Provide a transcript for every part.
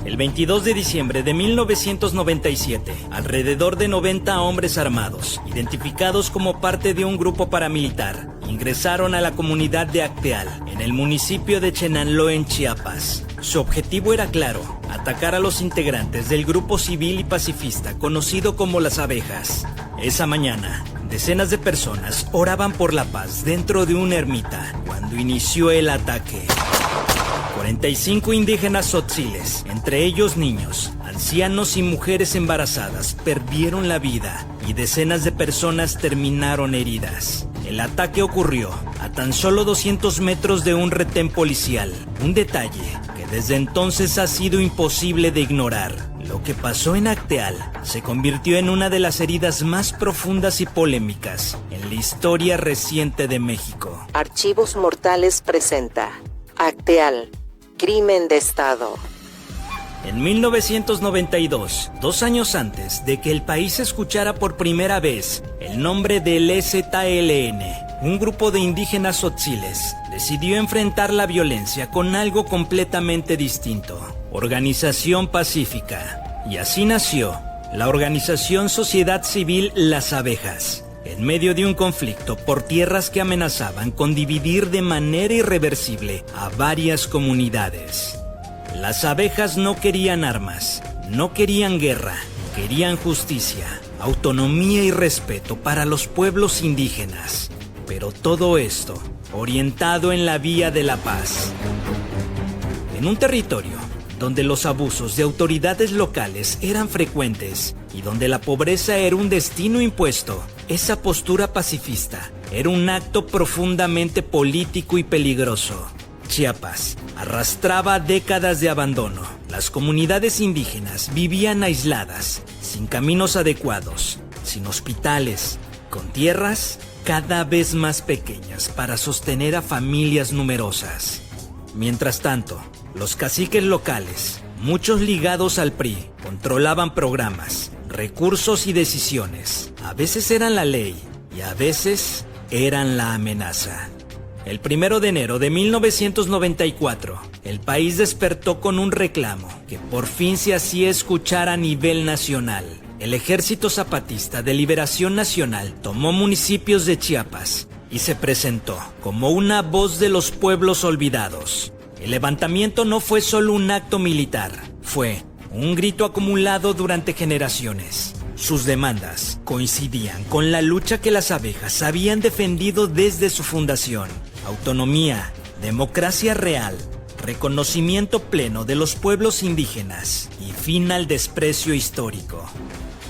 El 22 de diciembre de 1997, alrededor de 90 hombres armados, identificados como parte de un grupo paramilitar, ingresaron a la comunidad de Acteal, en el municipio de Chenanló, en Chiapas. Su objetivo era claro: atacar a los integrantes del grupo civil y pacifista conocido como Las Abejas. Esa mañana, decenas de personas oraban por la paz dentro de una ermita cuando inició el ataque. 45 indígenas tzotziles, entre ellos niños, ancianos y mujeres embarazadas, perdieron la vida y decenas de personas terminaron heridas. El ataque ocurrió a tan solo 200 metros de un retén policial, un detalle que desde entonces ha sido imposible de ignorar. Lo que pasó en Acteal se convirtió en una de las heridas más profundas y polémicas en la historia reciente de México. Archivos Mortales presenta Acteal, crimen de Estado. En 1992, 2 años antes de que el país escuchara por primera vez el nombre del EZLN, un grupo de indígenas tzotziles decidió enfrentar la violencia con algo completamente distinto: organización pacífica. Y así nació la organización Sociedad Civil Las Abejas, en medio de un conflicto por tierras que amenazaban con dividir de manera irreversible a varias comunidades. Las abejas no querían armas, no querían guerra, querían justicia, autonomía y respeto para los pueblos indígenas. Pero todo esto orientado en la vía de la paz. En un territorio donde los abusos de autoridades locales eran frecuentes y donde la pobreza era un destino impuesto, esa postura pacifista era un acto profundamente político y peligroso. Chiapas arrastraba décadas de abandono. Las comunidades indígenas vivían aisladas, sin caminos adecuados, sin hospitales, con tierras cada vez más pequeñas para sostener a familias numerosas. Mientras tanto, los caciques locales, muchos ligados al PRI, controlaban programas, recursos y decisiones. A veces eran la ley y a veces eran la amenaza. El 1 de enero de 1994, el país despertó con un reclamo que por fin se hacía escuchar a nivel nacional. El Ejército Zapatista de Liberación Nacional tomó municipios de Chiapas y se presentó como una voz de los pueblos olvidados. El levantamiento no fue solo un acto militar, fue un grito acumulado durante generaciones. Sus demandas coincidían con la lucha que las abejas habían defendido desde su fundación: autonomía, democracia real, reconocimiento pleno de los pueblos indígenas y fin al desprecio histórico.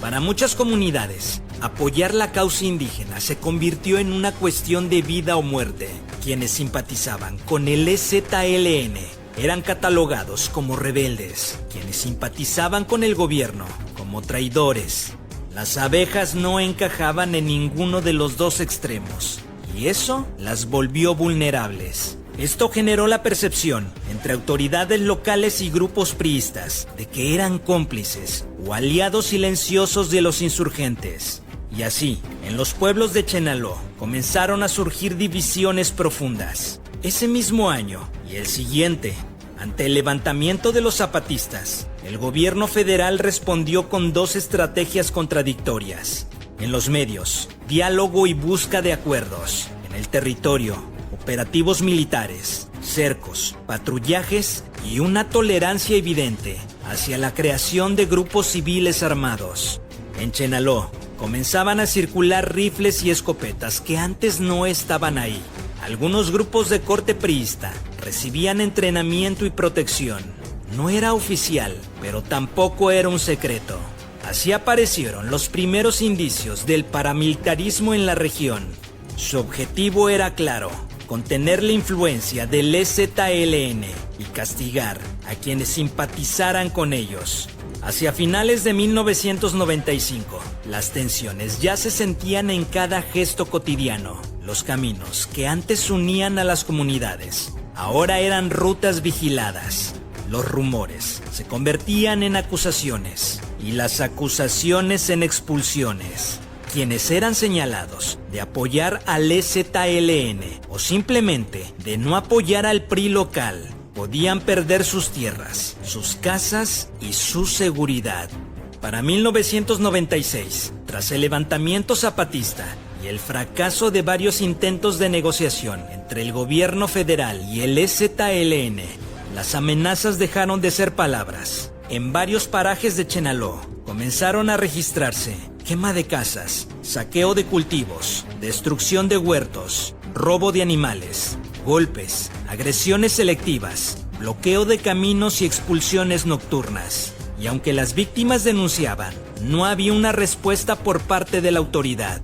Para muchas comunidades, apoyar la causa indígena se convirtió en una cuestión de vida o muerte. Quienes simpatizaban con el EZLN eran catalogados como rebeldes, quienes simpatizaban con el gobierno como traidores. Las abejas no encajaban en ninguno de los dos extremos, y eso las volvió vulnerables. Esto generó la percepción entre autoridades locales y grupos priistas de que eran cómplices o aliados silenciosos de los insurgentes. Y así, en los pueblos de Chenaló comenzaron a surgir divisiones profundas. Ese mismo año y el siguiente, ante el levantamiento de los zapatistas, el gobierno federal respondió con 2 estrategias contradictorias. En los medios, diálogo y busca de acuerdos. En el territorio, operativos militares, cercos, patrullajes y una tolerancia evidente hacia la creación de grupos civiles armados. En Chenaló, comenzaban a circular rifles y escopetas que antes no estaban ahí. Algunos grupos de corte priista recibían entrenamiento y protección. No era oficial, pero tampoco era un secreto. Así aparecieron los primeros indicios del paramilitarismo en la región. Su objetivo era claro: contener la influencia del EZLN y castigar a quienes simpatizaran con ellos. Hacia finales de 1995, las tensiones ya se sentían en cada gesto cotidiano. Los caminos que antes unían a las comunidades ahora eran rutas vigiladas. Los rumores se convertían en acusaciones y las acusaciones en expulsiones. Quienes eran señalados de apoyar al EZLN o simplemente de no apoyar al PRI local podían perder sus tierras, sus casas y su seguridad. Para 1996, tras el levantamiento zapatista y el fracaso de varios intentos de negociación entre el gobierno federal y el EZLN, las amenazas dejaron de ser palabras. En varios parajes de Chenaló comenzaron a registrarse quema de casas, saqueo de cultivos, destrucción de huertos, robo de animales, golpes, agresiones selectivas, bloqueo de caminos y expulsiones nocturnas. Y aunque las víctimas denunciaban, no había una respuesta por parte de la autoridad.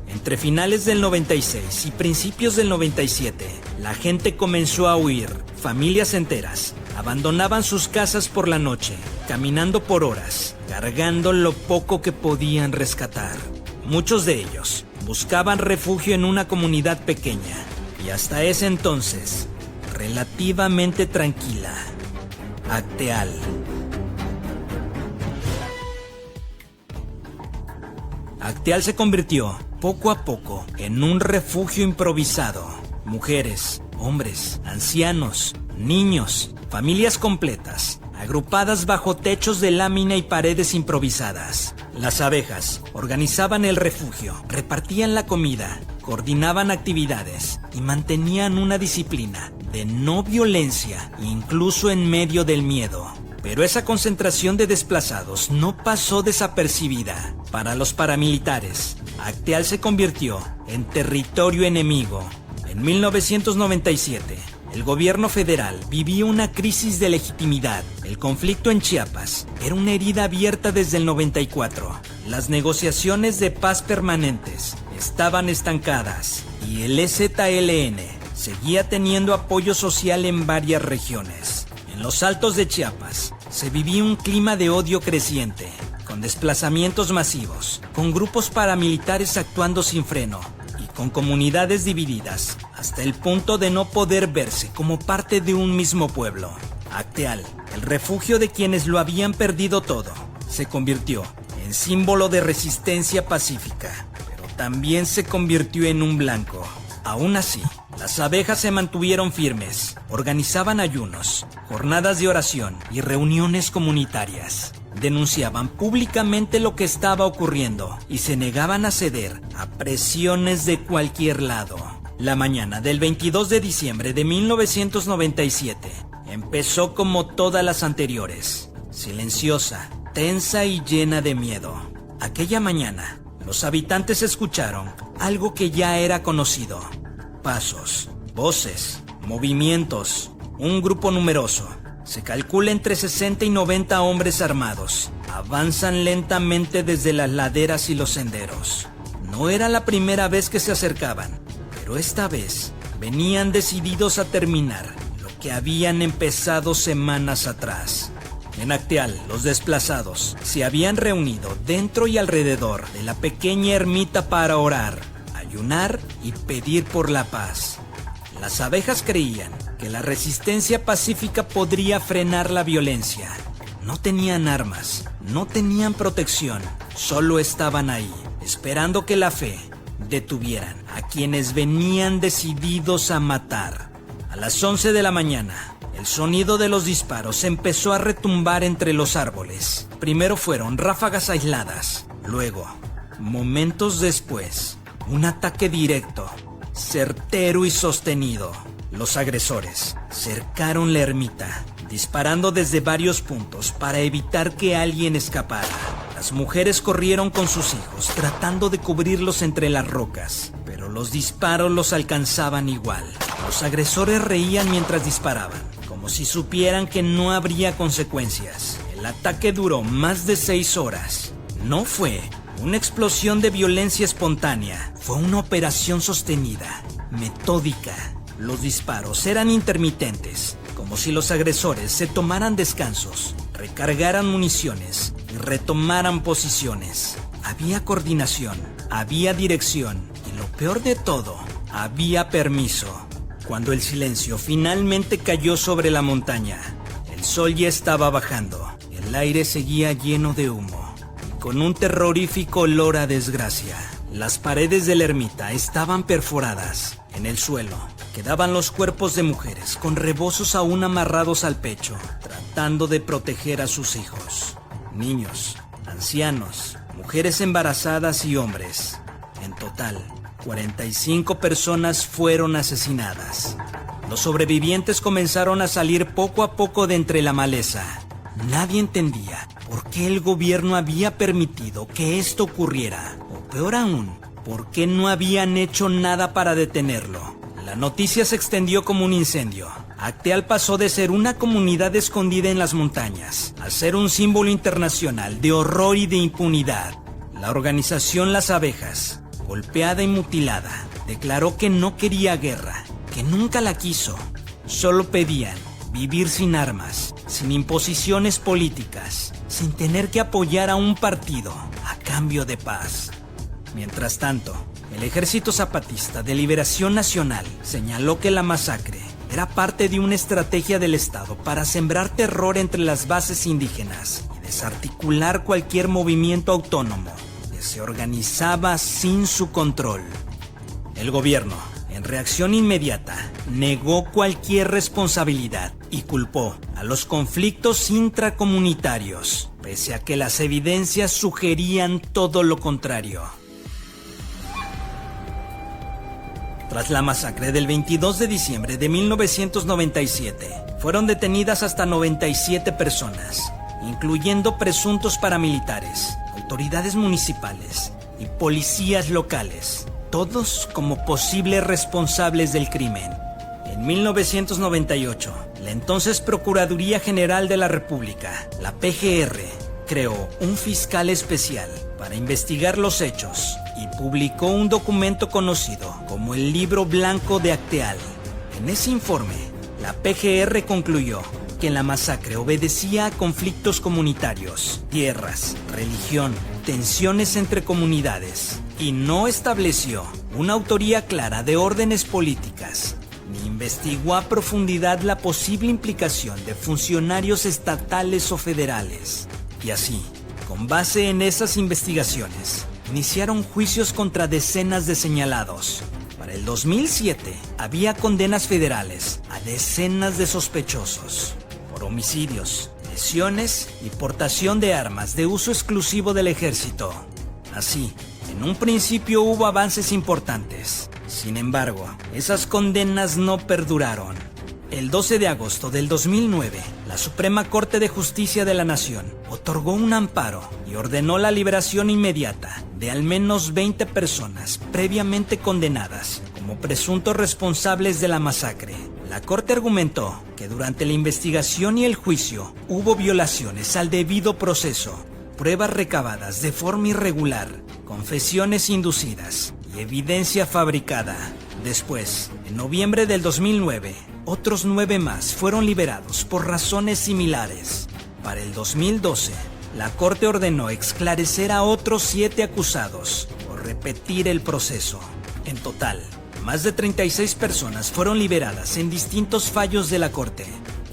Entre finales del 96 y principios del 97, la gente comenzó a huir. Familias enteras abandonaban sus casas por la noche, caminando por horas, cargando lo poco que podían rescatar. Muchos de ellos buscaban refugio en una comunidad pequeña y hasta ese entonces relativamente tranquila, Acteal. Acteal se convirtió, poco a poco, en un refugio improvisado. Mujeres, hombres, ancianos, niños, familias completas, agrupadas bajo techos de lámina y paredes improvisadas. Las abejas organizaban el refugio, repartían la comida, coordinaban actividades y mantenían una disciplina de no violencia, incluso en medio del miedo. Pero esa concentración de desplazados no pasó desapercibida. Para los paramilitares, Acteal se convirtió en territorio enemigo. En 1997, el gobierno federal vivía una crisis de legitimidad. El conflicto en Chiapas era una herida abierta desde el 94. Las negociaciones de paz permanentes estaban estancadas y el EZLN seguía teniendo apoyo social en varias regiones. En los altos de Chiapas se vivía un clima de odio creciente, con desplazamientos masivos, con grupos paramilitares actuando sin freno y con comunidades divididas hasta el punto de no poder verse como parte de un mismo pueblo. Acteal, el refugio de quienes lo habían perdido todo, se convirtió en símbolo de resistencia pacífica, pero también se convirtió en un blanco. Aún así, las abejas se mantuvieron firmes, organizaban ayunos, jornadas de oración y reuniones comunitarias. Denunciaban públicamente lo que estaba ocurriendo y se negaban a ceder a presiones de cualquier lado. La mañana del 22 de diciembre de 1997 empezó como todas las anteriores, silenciosa, tensa y llena de miedo. Aquella mañana, los habitantes escucharon algo que ya era conocido: pasos, voces, movimientos, un grupo numeroso. Se calcula entre 60 y 90 hombres armados. Avanzan lentamente desde las laderas y los senderos. No era la primera vez que se acercaban, pero esta vez venían decididos a terminar lo que habían empezado semanas atrás. En Acteal, los desplazados se habían reunido dentro y alrededor de la pequeña ermita para orar, ayunar y pedir por la paz. Las abejas creían que la resistencia pacífica podría frenar la violencia. No tenían armas, no tenían protección, solo estaban ahí, esperando que la fe detuvieran a quienes venían decididos a matar. A las 11 de la mañana, el sonido de los disparos empezó a retumbar entre los árboles. Primero fueron ráfagas aisladas, luego, momentos después, un ataque directo, certero y sostenido. Los agresores cercaron la ermita, disparando desde varios puntos para evitar que alguien escapara. Las mujeres corrieron con sus hijos, tratando de cubrirlos entre las rocas, pero los disparos los alcanzaban igual. Los agresores reían mientras disparaban, como si supieran que no habría consecuencias. El ataque duró más de 6 horas. No fue una explosión de violencia espontánea, fue una operación sostenida, metódica. Los disparos eran intermitentes, como si los agresores se tomaran descansos, recargaran municiones y retomaran posiciones. Había coordinación, había dirección y lo peor de todo, había permiso. Cuando el silencio finalmente cayó sobre la montaña, el sol ya estaba bajando, el aire seguía lleno de humo y con un terrorífico olor a desgracia. Las paredes de la ermita estaban perforadas. En el suelo quedaban los cuerpos de mujeres con rebozos aún amarrados al pecho, tratando de proteger a sus hijos. Niños, ancianos, mujeres embarazadas y hombres. En total, 45 personas fueron asesinadas. Los sobrevivientes comenzaron a salir poco a poco de entre la maleza. Nadie entendía por qué el gobierno había permitido que esto ocurriera, o peor aún, por qué no habían hecho nada para detenerlo. La noticia se extendió como un incendio. Acteal pasó de ser una comunidad escondida en las montañas a ser un símbolo internacional de horror y de impunidad. La organización Las Abejas, golpeada y mutilada, declaró que no quería guerra, que nunca la quiso. Solo pedían vivir sin armas, sin imposiciones políticas, sin tener que apoyar a un partido a cambio de paz. Mientras tanto, el Ejército Zapatista de Liberación Nacional señaló que la masacre era parte de una estrategia del Estado para sembrar terror entre las bases indígenas y desarticular cualquier movimiento autónomo que se organizaba sin su control. El gobierno, en reacción inmediata, negó cualquier responsabilidad y culpó a los conflictos intracomunitarios, pese a que las evidencias sugerían todo lo contrario. Tras la masacre del 22 de diciembre de 1997, fueron detenidas hasta 97 personas, incluyendo presuntos paramilitares, autoridades municipales y policías locales, todos como posibles responsables del crimen. En 1998, la entonces Procuraduría General de la República, la PGR, creó un fiscal especial para investigar los hechos y publicó un documento conocido como el Libro Blanco de Acteal. En ese informe, la PGR concluyó que la masacre obedecía a conflictos comunitarios, tierras, religión, tensiones entre comunidades, y no estableció una autoría clara de órdenes políticas, ni investigó a profundidad la posible implicación de funcionarios estatales o federales. Y así, con base en esas investigaciones, iniciaron juicios contra decenas de señalados. Para el 2007, había condenas federales a decenas de sospechosos por homicidios, lesiones y portación de armas de uso exclusivo del ejército. Así, en un principio hubo avances importantes. Sin embargo, esas condenas no perduraron. El 12 de agosto del 2009, la Suprema Corte de Justicia de la Nación otorgó un amparo y ordenó la liberación inmediata de al menos 20 personas previamente condenadas como presuntos responsables de la masacre. La Corte argumentó que durante la investigación y el juicio hubo violaciones al debido proceso, pruebas recabadas de forma irregular, confesiones inducidas y evidencia fabricada. Después, en noviembre del 2009, otros 9 más fueron liberados por razones similares. Para el 2012, la Corte ordenó esclarecer a otros 7 acusados por repetir el proceso. En total, más de 36 personas fueron liberadas en distintos fallos de la Corte.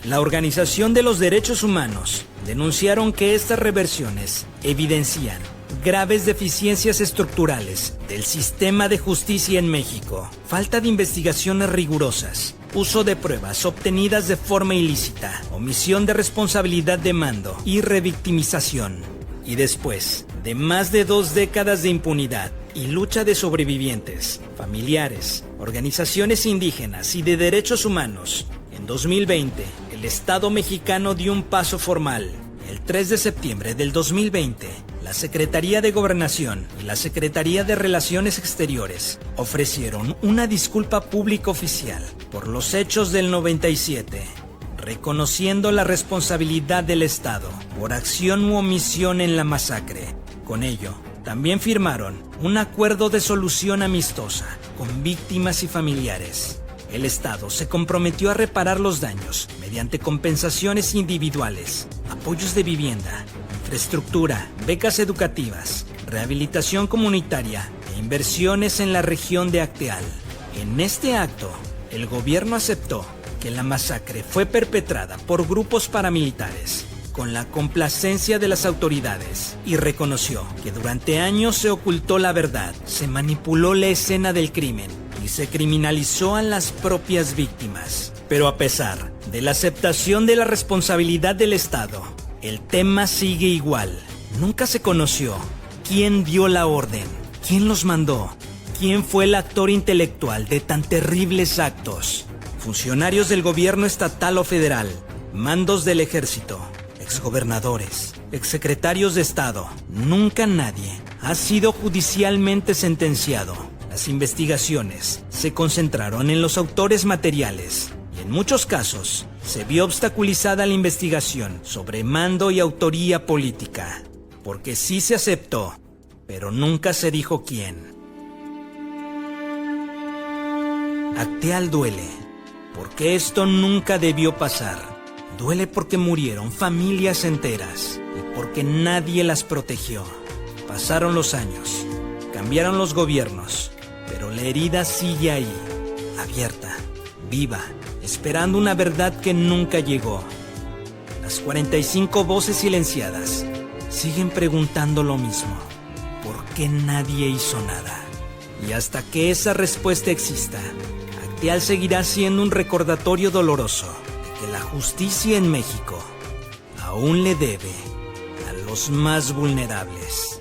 La Organización de los Derechos Humanos denunciaron que estas reversiones evidencian graves deficiencias estructurales del sistema de justicia en México, falta de investigaciones rigurosas, uso de pruebas obtenidas de forma ilícita, omisión de responsabilidad de mando y revictimización. Y después de más de 2 décadas de impunidad y lucha de sobrevivientes, familiares, organizaciones indígenas y de derechos humanos, en 2020, el Estado mexicano dio un paso formal. El 3 de septiembre del 2020, la Secretaría de Gobernación y la Secretaría de Relaciones Exteriores ofrecieron una disculpa pública oficial por los hechos del 97, reconociendo la responsabilidad del Estado por acción u omisión en la masacre. Con ello, también firmaron un acuerdo de solución amistosa con víctimas y familiares. El Estado se comprometió a reparar los daños mediante compensaciones individuales, apoyos de vivienda, infraestructura, becas educativas, rehabilitación comunitaria e inversiones en la región de Acteal. En este acto, el gobierno aceptó que la masacre fue perpetrada por grupos paramilitares con la complacencia de las autoridades y reconoció que durante años se ocultó la verdad, se manipuló la escena del crimen y se criminalizó a las propias víctimas. Pero a pesar de la aceptación de la responsabilidad del Estado, el tema sigue igual. Nunca se conoció quién dio la orden, quién los mandó, quién fue el actor intelectual de tan terribles actos. Funcionarios del gobierno estatal o federal, mandos del ejército, exgobernadores, exsecretarios de Estado, nunca nadie ha sido judicialmente sentenciado. Las investigaciones se concentraron en los autores materiales y en muchos casos se vio obstaculizada la investigación sobre mando y autoría política, porque sí se aceptó, pero nunca se dijo quién. Acteal duele, porque esto nunca debió pasar. Duele porque murieron familias enteras y porque nadie las protegió. Pasaron los años, cambiaron los gobiernos, pero la herida sigue ahí, abierta, viva, esperando una verdad que nunca llegó. Las 45 voces silenciadas siguen preguntando lo mismo. ¿Por qué nadie hizo nada? Y hasta que esa respuesta exista, Acteal seguirá siendo un recordatorio doloroso de que la justicia en México aún le debe a los más vulnerables.